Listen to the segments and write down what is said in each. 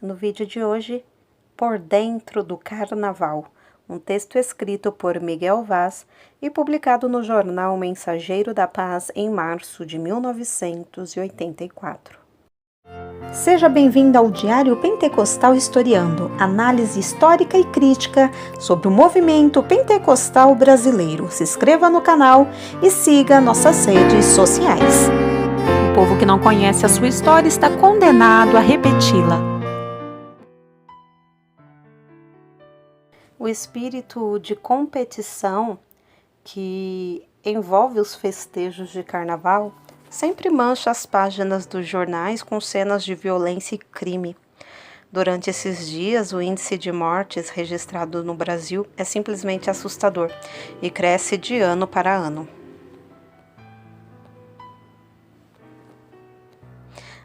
No vídeo de hoje, Por Dentro do Carnaval, um texto escrito por Miguel Vaz e publicado no jornal Mensageiro da Paz em março de 1984. Seja bem-vindo ao Diário Pentecostal Historiando, análise histórica e crítica sobre o movimento pentecostal brasileiro. Se inscreva no canal e siga nossas redes sociais. O povo que não conhece a sua história está condenado a repeti-la. O espírito de competição que envolve os festejos de carnaval sempre mancha as páginas dos jornais com cenas de violência e crime. Durante esses dias, o índice de mortes registrado no Brasil é simplesmente assustador e cresce de ano para ano.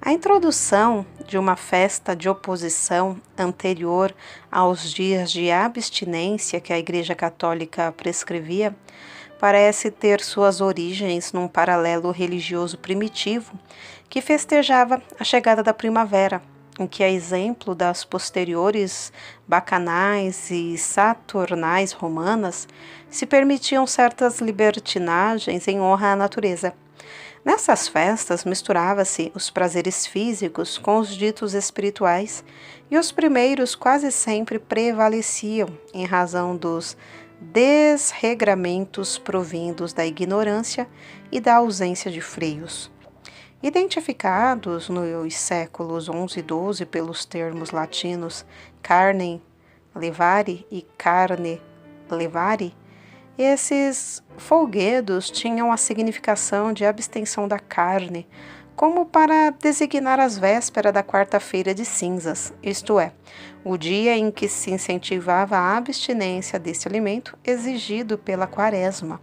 A introdução de uma festa de oposição anterior aos dias de abstinência que a Igreja Católica prescrevia parece ter suas origens num paralelo religioso primitivo que festejava a chegada da primavera, em que, a exemplo das posteriores bacanais e saturnais romanas, se permitiam certas libertinagens em honra à natureza. Nessas festas misturava-se os prazeres físicos com os ditos espirituais, e os primeiros quase sempre prevaleciam em razão dos desregramentos provindos da ignorância e da ausência de freios. Identificados nos séculos XI e XII pelos termos latinos carnem levare e carne levare, esses folguedos tinham a significação de abstenção da carne, como para designar as vésperas da quarta-feira de cinzas, isto é, o dia em que se incentivava a abstinência desse alimento exigido pela quaresma.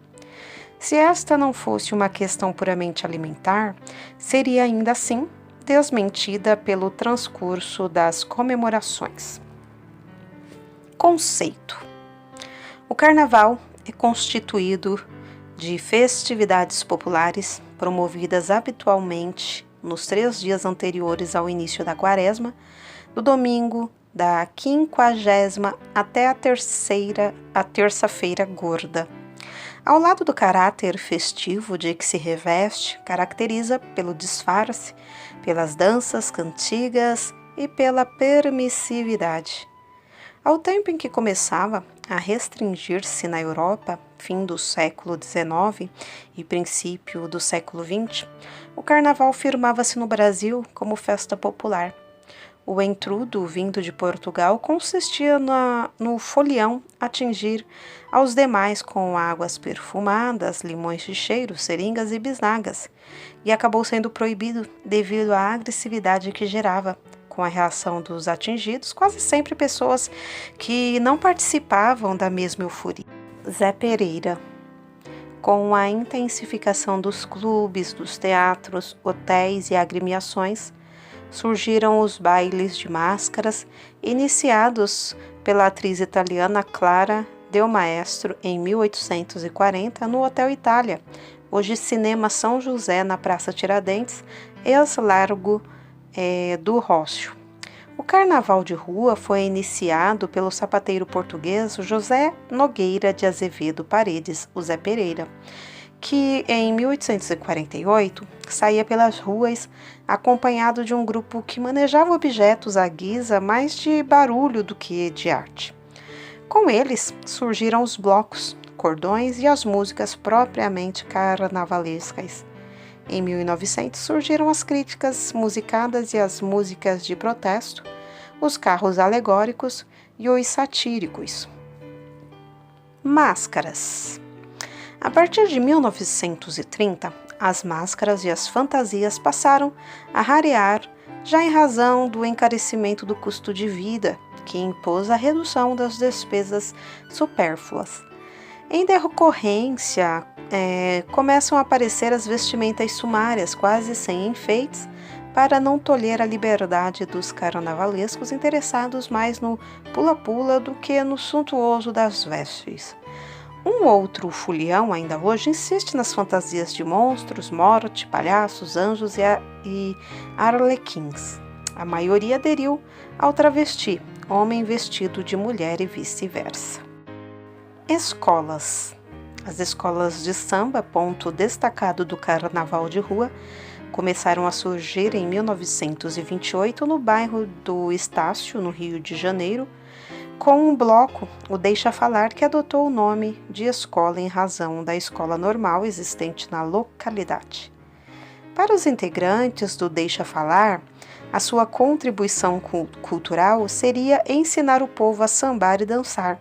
Se esta não fosse uma questão puramente alimentar, seria ainda assim desmentida pelo transcurso das comemorações. Conceito: o carnaval é constituído de festividades populares promovidas habitualmente nos 3 dias anteriores ao início da quaresma, do domingo da 50ª até a terça-feira gorda. Ao lado do caráter festivo de que se reveste, caracteriza pelo disfarce, pelas danças, cantigas e pela permissividade. Ao tempo em que começava a restringir-se na Europa, fim do século XIX e princípio do século XX, o carnaval firmava-se no Brasil como festa popular. O entrudo vindo de Portugal consistia no folião atingir aos demais com águas perfumadas, limões de cheiro, seringas e bisnagas, e acabou sendo proibido devido à agressividade que gerava. Com a reação dos atingidos, quase sempre pessoas que não participavam da mesma euforia. Zé Pereira. Com a intensificação dos clubes, dos teatros, hotéis e agremiações, surgiram os bailes de máscaras, iniciados pela atriz italiana Clara Del Maestro em 1840 no Hotel Itália, hoje Cinema São José, na Praça Tiradentes, ex-Largo do Rócio. O carnaval de rua foi iniciado pelo sapateiro português José Nogueira de Azevedo Paredes, o Zé Pereira, que em 1848 saía pelas ruas acompanhado de um grupo que manejava objetos à guisa mais de barulho do que de arte. Com eles surgiram os blocos, cordões e as músicas propriamente carnavalescas. Em 1900 surgiram as críticas musicadas e as músicas de protesto, os carros alegóricos e os satíricos. Máscaras. A partir de 1930, as máscaras e as fantasias passaram a rarear, já em razão do encarecimento do custo de vida, que impôs a redução das despesas supérfluas. Em decorrência, começam a aparecer as vestimentas sumárias, quase sem enfeites, para não tolher a liberdade dos carnavalescos interessados mais no pula-pula do que no suntuoso das vestes. Um outro folião, ainda hoje, insiste nas fantasias de monstros, morte, palhaços, anjos e arlequins. A maioria aderiu ao travesti, homem vestido de mulher e vice-versa. Escolas. As escolas de samba, ponto destacado do carnaval de rua, começaram a surgir em 1928 no bairro do Estácio, no Rio de Janeiro, com um bloco, o Deixa Falar, que adotou o nome de escola em razão da escola normal existente na localidade. Para os integrantes do Deixa Falar, a sua contribuição cultural seria ensinar o povo a sambar e dançar.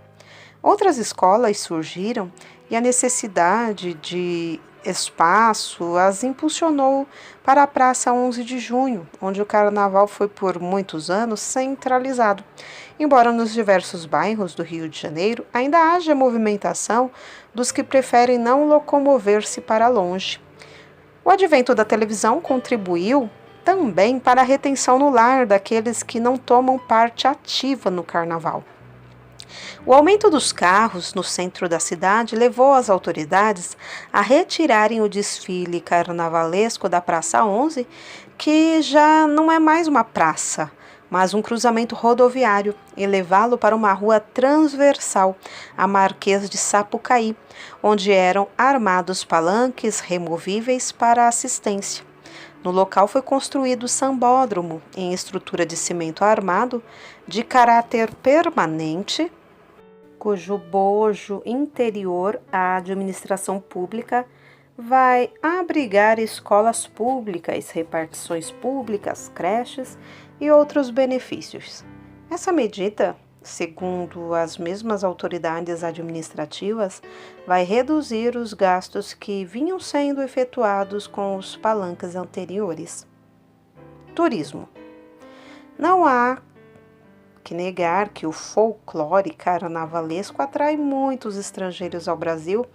Outras escolas surgiram e a necessidade de espaço as impulsionou para a Praça 11 de Junho, onde o carnaval foi por muitos anos centralizado. Embora nos diversos bairros do Rio de Janeiro ainda haja movimentação dos que preferem não locomover-se para longe. O advento da televisão contribuiu também para a retenção no lar daqueles que não tomam parte ativa no carnaval. O aumento dos carros no centro da cidade levou as autoridades a retirarem o desfile carnavalesco da Praça 11, que já não é mais uma praça, mas um cruzamento rodoviário, e levá-lo para uma rua transversal, a Marquês de Sapucaí, onde eram armados palanques removíveis para assistência. No local foi construído o sambódromo, em estrutura de cimento armado, de caráter permanente, cujo bojo interior, a administração pública, vai abrigar escolas públicas, repartições públicas, creches e outros benefícios. Essa medida, segundo as mesmas autoridades administrativas, vai reduzir os gastos que vinham sendo efetuados com os palanques anteriores. Turismo. Não há que negar que o folclore carnavalesco atrai muitos estrangeiros ao Brasil,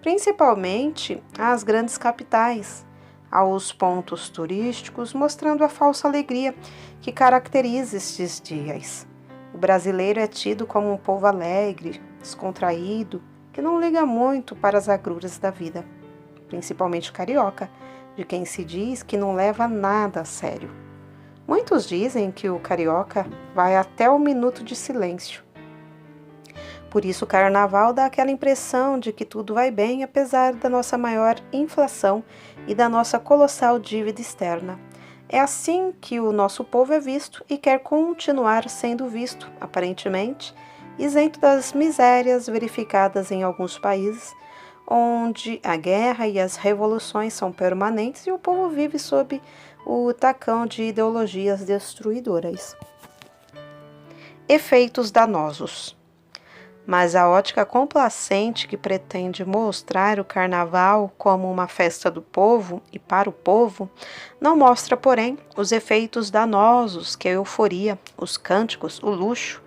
principalmente às grandes capitais, aos pontos turísticos, mostrando a falsa alegria que caracteriza estes dias. O brasileiro é tido como um povo alegre, descontraído, que não liga muito para as agruras da vida, principalmente o carioca, de quem se diz que não leva nada a sério. Muitos dizem que o carioca vai até o minuto de silêncio. Por isso o carnaval dá aquela impressão de que tudo vai bem, apesar da nossa maior inflação e da nossa colossal dívida externa. É assim que o nosso povo é visto e quer continuar sendo visto, aparentemente, isento das misérias verificadas em alguns países, onde a guerra e as revoluções são permanentes e o povo vive sob o tacão de ideologias destruidoras. Efeitos danosos. Mas a ótica complacente que pretende mostrar o carnaval como uma festa do povo e para o povo, não mostra, porém, os efeitos danosos que a euforia, os cânticos, o luxo,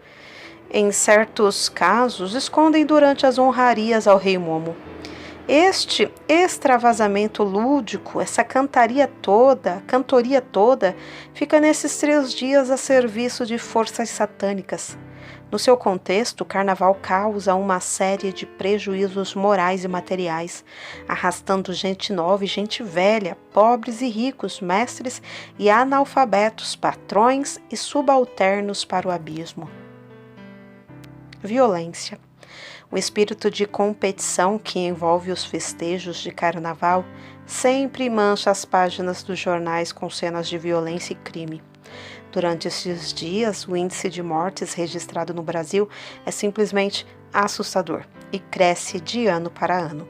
em certos casos, escondem durante as honrarias ao rei Momo. Este extravasamento lúdico, essa cantoria toda, fica nesses 3 dias a serviço de forças satânicas. No seu contexto, o carnaval causa uma série de prejuízos morais e materiais, arrastando gente nova e gente velha, pobres e ricos, mestres e analfabetos, patrões e subalternos para o abismo. Violência. O espírito de competição que envolve os festejos de carnaval sempre mancha as páginas dos jornais com cenas de violência e crime. Durante estes dias, o índice de mortes registrado no Brasil é simplesmente assustador e cresce de ano para ano.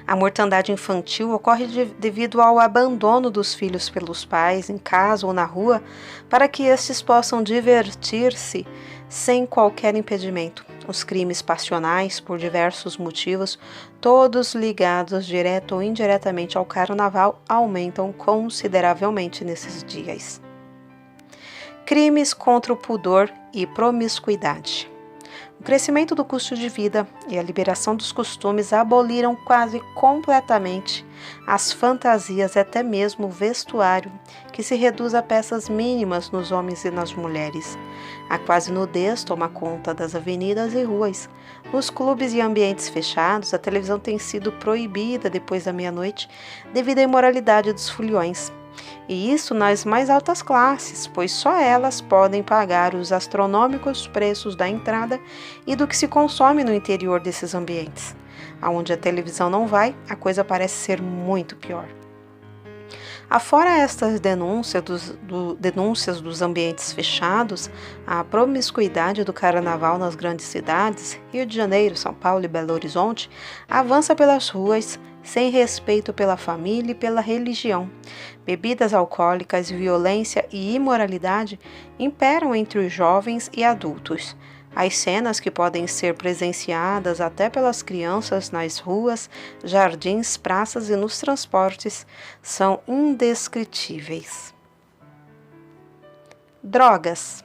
A mortandade infantil ocorre devido ao abandono dos filhos pelos pais, em casa ou na rua, para que estes possam divertir-se sem qualquer impedimento. Os crimes passionais, por diversos motivos, todos ligados direto ou indiretamente ao carnaval, aumentam consideravelmente nesses dias. Crimes contra o pudor e promiscuidade. O crescimento do custo de vida e a liberação dos costumes aboliram quase completamente as fantasias e até mesmo o vestuário, que se reduz a peças mínimas nos homens e nas mulheres. A quase nudez toma conta das avenidas e ruas. Nos clubes e ambientes fechados, a televisão tem sido proibida depois da meia-noite devido à imoralidade dos foliões. E isso nas mais altas classes, pois só elas podem pagar os astronômicos preços da entrada e do que se consome no interior desses ambientes. Aonde a televisão não vai, a coisa parece ser muito pior. Afora estas denúncias dos ambientes fechados, a promiscuidade do carnaval nas grandes cidades, Rio de Janeiro, São Paulo e Belo Horizonte, avança pelas ruas sem respeito pela família e pela religião. Bebidas alcoólicas, violência e imoralidade imperam entre os jovens e adultos. As cenas que podem ser presenciadas até pelas crianças nas ruas, jardins, praças e nos transportes são indescritíveis. Drogas.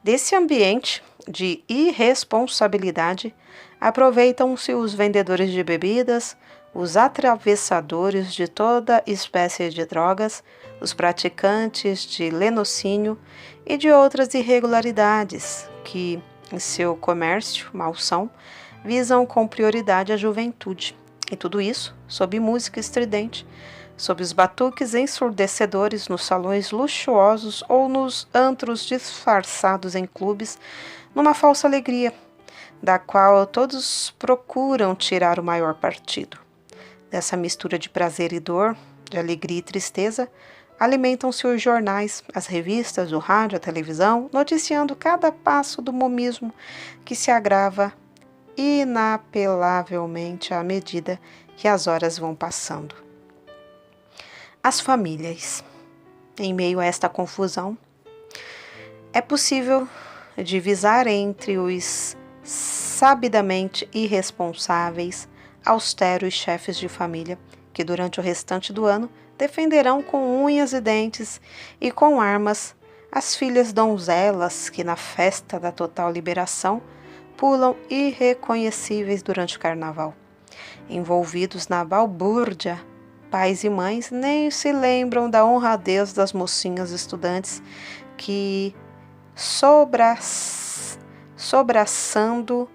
Desse ambiente de irresponsabilidade, aproveitam-se os vendedores de bebidas, os atravessadores de toda espécie de drogas, os praticantes de lenocínio e de outras irregularidades que, em seu comércio malsão, visam com prioridade a juventude. E tudo isso sob música estridente, sob os batuques ensurdecedores nos salões luxuosos ou nos antros disfarçados em clubes, numa falsa alegria, da qual todos procuram tirar o maior partido. Dessa mistura de prazer e dor, de alegria e tristeza, alimentam-se os jornais, as revistas, o rádio, a televisão, noticiando cada passo do momismo que se agrava inapelavelmente à medida que as horas vão passando. As famílias. Em meio a esta confusão, é possível divisar entre os sabidamente irresponsáveis, austeros chefes de família, que durante o restante do ano defenderão com unhas e dentes e com armas as filhas donzelas que na festa da total liberação pulam irreconhecíveis durante o carnaval. Envolvidos na balbúrdia, pais e mães nem se lembram da honradez das mocinhas estudantes que, sobraçando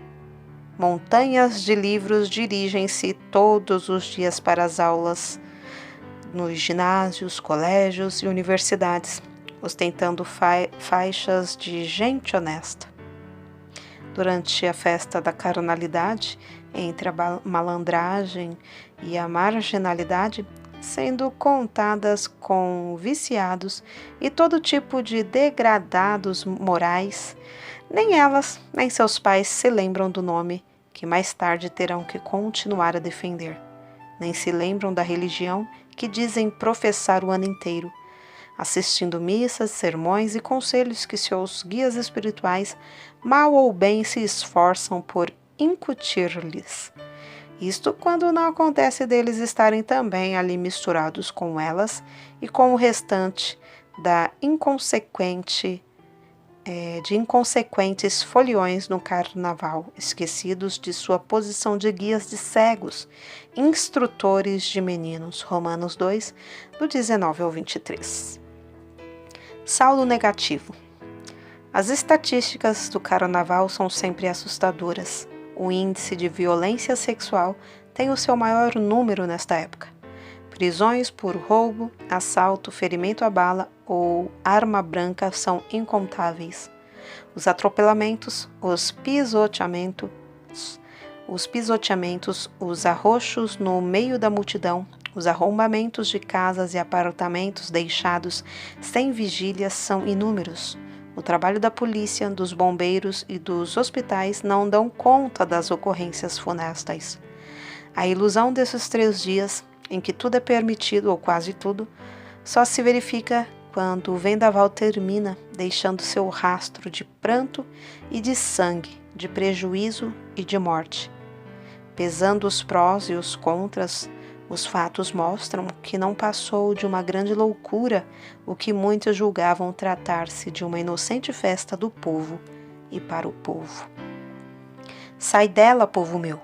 montanhas de livros, dirigem-se todos os dias para as aulas nos ginásios, colégios e universidades, ostentando faixas de gente honesta. Durante a festa da carnalidade, entre a malandragem e a marginalidade, sendo contadas com viciados e todo tipo de degradados morais, nem elas, nem seus pais se lembram do nome que mais tarde terão que continuar a defender. Nem se lembram da religião que dizem professar o ano inteiro, assistindo missas, sermões e conselhos que seus guias espirituais, mal ou bem, se esforçam por incutir-lhes. Isto quando não acontece deles estarem também ali misturados com elas e com o restante de inconsequentes foliões no carnaval, esquecidos de sua posição de guias de cegos, instrutores de meninos. Romanos 2, do 19 ao 23. Saldo negativo. As estatísticas do carnaval são sempre assustadoras. O índice de violência sexual tem o seu maior número nesta época. Prisões por roubo, assalto, ferimento à bala ou arma branca são incontáveis. Os atropelamentos, os pisoteamentos, os arroxos no meio da multidão, os arrombamentos de casas e apartamentos deixados sem vigília são inúmeros. O trabalho da polícia, dos bombeiros e dos hospitais não dão conta das ocorrências funestas. A ilusão desses 3 dias, em que tudo é permitido ou quase tudo, só se verifica quando o vendaval termina, deixando seu rastro de pranto e de sangue, de prejuízo e de morte. Pesando os prós e os contras, os fatos mostram que não passou de uma grande loucura o que muitos julgavam tratar-se de uma inocente festa do povo e para o povo. Sai dela, povo meu!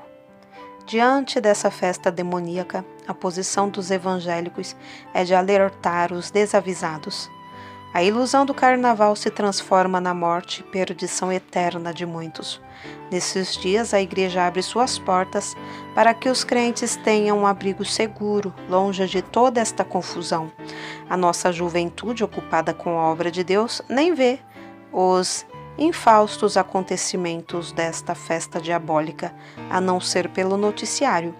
Diante dessa festa demoníaca, a posição dos evangélicos é de alertar os desavisados. A ilusão do carnaval se transforma na morte e perdição eterna de muitos. Nesses dias, a igreja abre suas portas para que os crentes tenham um abrigo seguro, longe de toda esta confusão. A nossa juventude ocupada com a obra de Deus nem vê os infaustos acontecimentos desta festa diabólica, a não ser pelo noticiário.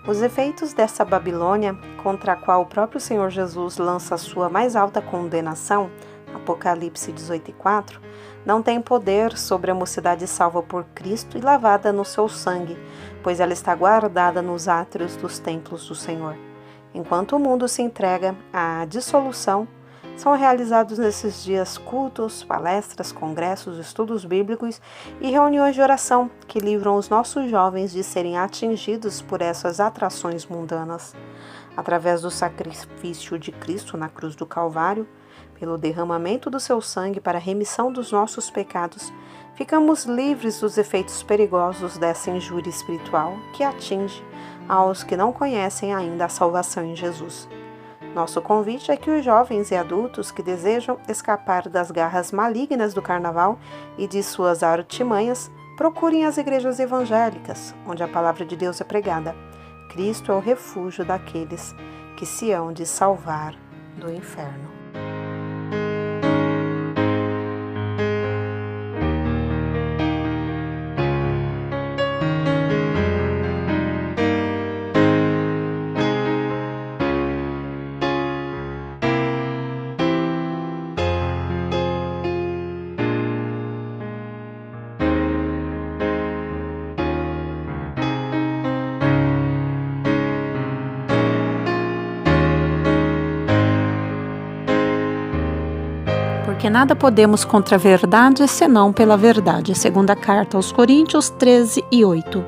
Os efeitos dessa Babilônia, contra a qual o próprio Senhor Jesus lança a sua mais alta condenação, Apocalipse 18:4, não têm poder sobre a mocidade salva por Cristo e lavada no seu sangue, pois ela está guardada nos átrios dos templos do Senhor. Enquanto o mundo se entrega à dissolução, são realizados nesses dias cultos, palestras, congressos, estudos bíblicos e reuniões de oração que livram os nossos jovens de serem atingidos por essas atrações mundanas. Através do sacrifício de Cristo na cruz do Calvário, pelo derramamento do seu sangue para a remissão dos nossos pecados, ficamos livres dos efeitos perigosos dessa injúria espiritual que atinge aos que não conhecem ainda a salvação em Jesus. Nosso convite é que os jovens e adultos que desejam escapar das garras malignas do carnaval e de suas artimanhas procurem as igrejas evangélicas, onde a palavra de Deus é pregada. Cristo é o refúgio daqueles que se hão de salvar do inferno. Porque nada podemos contra a verdade, senão pela verdade. Segunda carta aos Coríntios 13:8.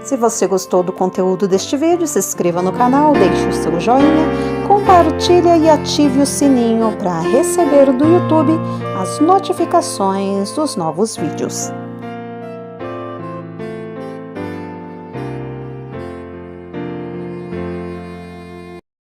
Se você gostou do conteúdo deste vídeo, se inscreva no canal, deixe o seu joinha, compartilhe e ative o sininho para receber do YouTube as notificações dos novos vídeos.